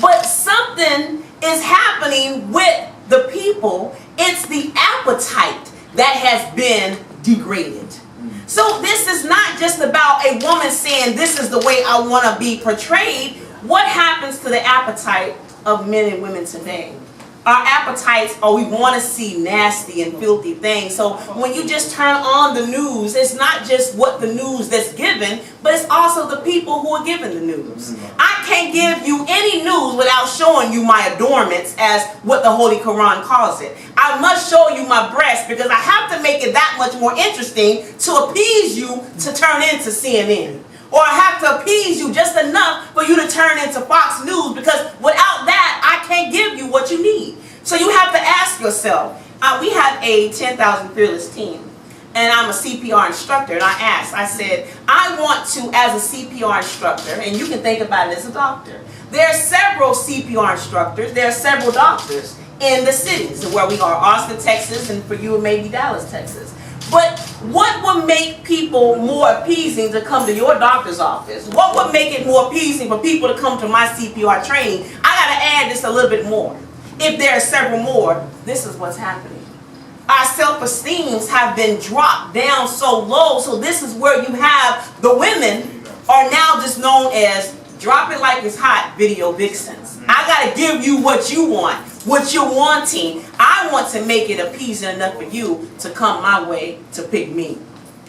But something is happening with the people. It's the appetite that has been degraded. So this is not just about a woman saying this is the way I want to be portrayed. What happens to the appetite of men and women today? Our appetites are we want to see nasty and filthy things. So when you just turn on the news, it's not just what the news that's given, but it's also the people who are given the news. I can't give you any news without showing you my adornments, as what the Holy Quran calls it. I must show you my breasts because I have to make it that much more interesting to appease you to turn into CNN. Or I have to appease you just enough for you to turn into Fox News, because without that, I can't give you what you need. So you have to ask yourself, we have a 10,000 Fearless team, and I'm a CPR instructor, and I said, I want to, as a CPR instructor, and you can think about it as a doctor, there are several CPR instructors, there are several doctors in the cities where we are, Austin, Texas, and for you, maybe Dallas, Texas. But what would make people more appeasing to come to your doctor's office? What would make it more appeasing for people to come to my CPR training? I got to add this a little bit more. If there are several more, this is what's happening. Our self-esteems have been dropped down so low, so this is where you have the women are now just known as drop it like it's hot video vixens. I got to give you what you want. What you're wanting, I want to make it appeasing enough for you to come my way to pick me.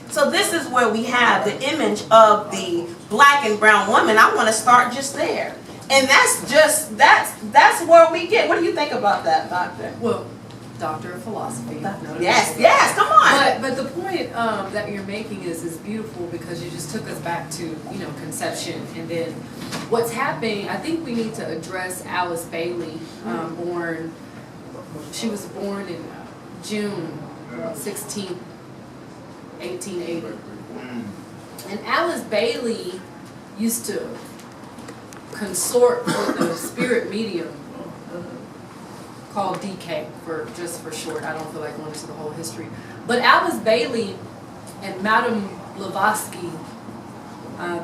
So this is where we have the image of the black and brown woman. I want to start just there. And that's where we get. What do you think about that, Doctor? Well, Doctor of Philosophy. Yes, come on. But the point that you're making is beautiful, because you just took us back to, conception, and then what's happening. I think we need to address Alice Bailey, she was born in June 16th, 1880. And Alice Bailey used to consort with a spirit medium called DK, for short. I don't feel like going into the whole history. But Alice Bailey and Madame Blavatsky,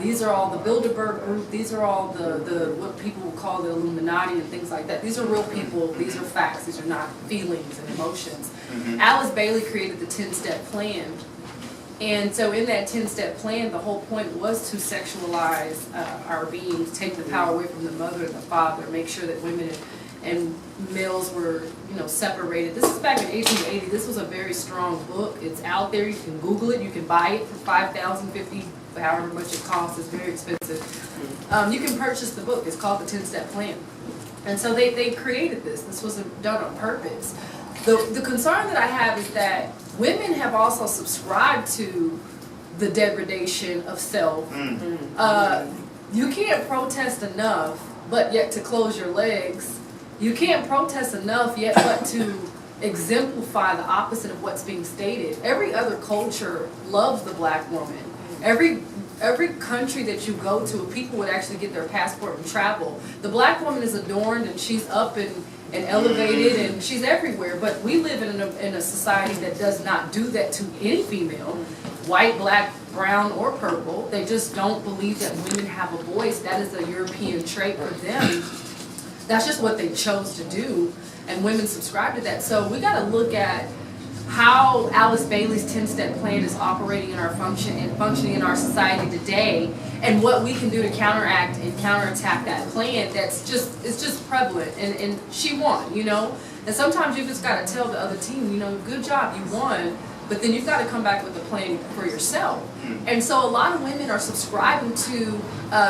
these are all the Bilderberg group, these are all the what people will call the Illuminati and things like that. These are real people, these are facts, these are not feelings and emotions. Alice Bailey created the 10-step plan. And so in that 10-step plan, the whole point was to sexualize our beings, take the power away from the mother and the father, make sure that women and males were, separated. This is back in 1880. This was a very strong book. It's out there. You can Google it. You can buy it for $5,000, $50,000, however much it costs. It's very expensive. You can purchase the book. It's called the 10-Step Plan. And so they created this. This was done on purpose. The concern that I have is that women have also subscribed to the degradation of self. You can't protest enough, but yet to close your legs. You can't protest enough yet but to exemplify the opposite of what's being stated. Every other culture loves the black woman. Every country that you go to, people would actually get their passport and travel. The black woman is adorned and she's up and elevated and she's everywhere. But we live in a society that does not do that to any female, white, black, brown, or purple. They just don't believe that women have a voice. That is a European trait for them. That's just what they chose to do, and women subscribe to that. So we got to look at how Alice Bailey's 10-step plan is operating in our functioning in our society today, and what we can do to counteract and counterattack that plan. It's just prevalent, and she won, And sometimes you just got to tell the other team, good job, you won. But then you've got to come back with a plan for yourself. And so a lot of women are subscribing to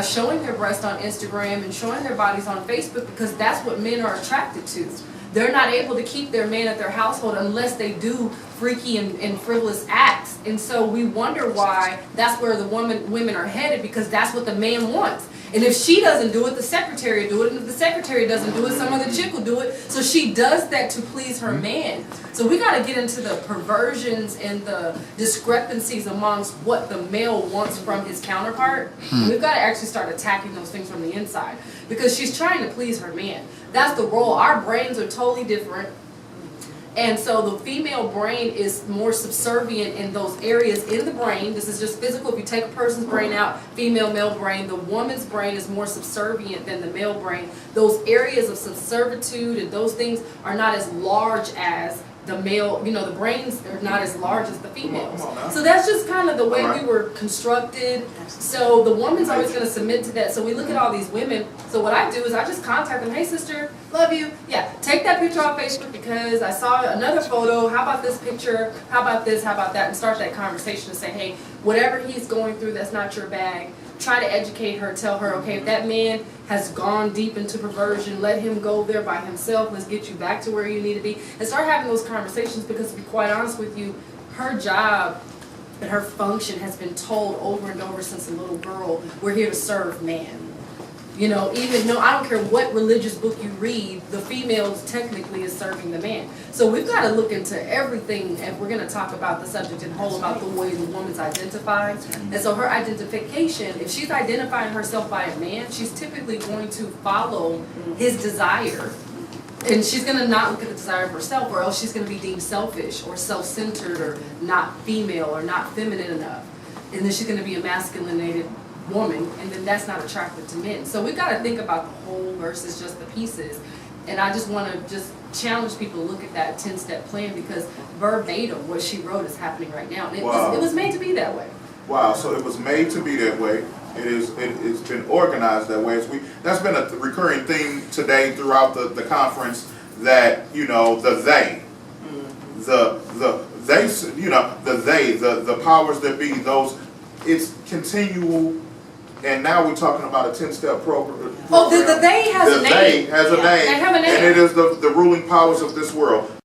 showing their breasts on Instagram and showing their bodies on Facebook, because that's what men are attracted to. They're not able to keep their man at their household unless they do freaky and frivolous acts. And so we wonder why that's where the women are headed, because that's what the man wants. And if she doesn't do it, the secretary will do it. And if the secretary doesn't do it, some other chick will do it. So she does that to please her man. So we got to get into the perversions and the discrepancies amongst what the male wants from his counterpart. We've got to actually start attacking those things from the inside, because she's trying to please her man. That's the role. Our brains are totally different. And so the female brain is more subservient in those areas in the brain. This is just physical. If you take a person's brain out, female, male brain, the woman's brain is more subservient than the male brain. Those areas of subservitude and those things are not as large as the male, you know, the brains are not as large as the females. So that's just kind of the way we were constructed. So the woman's always going to submit to that. So we look at all these women. So what I do is I just contact them. Hey, sister, love you. Yeah, take that picture off Facebook because I saw another photo. How about this picture? How about this? How about that? And start that conversation and say, hey, whatever he's going through, that's not your bag. Try to educate her, tell her, okay, if that man has gone deep into perversion, let him go there by himself. Let's get you back to where you need to be. And start having those conversations because, to be quite honest with you, her job and her function has been told over and over since a little girl, we're here to serve man. You know, even though I don't care what religious book you read, the female technically is serving the man. So we've got to look into everything if we're going to talk about the subject in whole about the way the woman's identified. And so her identification, if she's identifying herself by a man, she's typically going to follow his desire. And she's going to not look at the desire of herself, or else she's going to be deemed selfish or self-centered or not female or not feminine enough. And then she's going to be emasculinated woman, and then that's not attractive to men. So we've got to think about the whole versus just the pieces. And I just want to just challenge people to look at that 10-step plan because verbatim what she wrote is happening right now. And it was made to be that way. Wow, so it was made to be that way. It's been organized that way. That's been a recurring theme today throughout the conference, that, you know, the powers that be, those, it's continual. And now we're talking about a 10-step program. Oh, the they has a name. They has a name. They have a name. And it is the ruling powers of this world.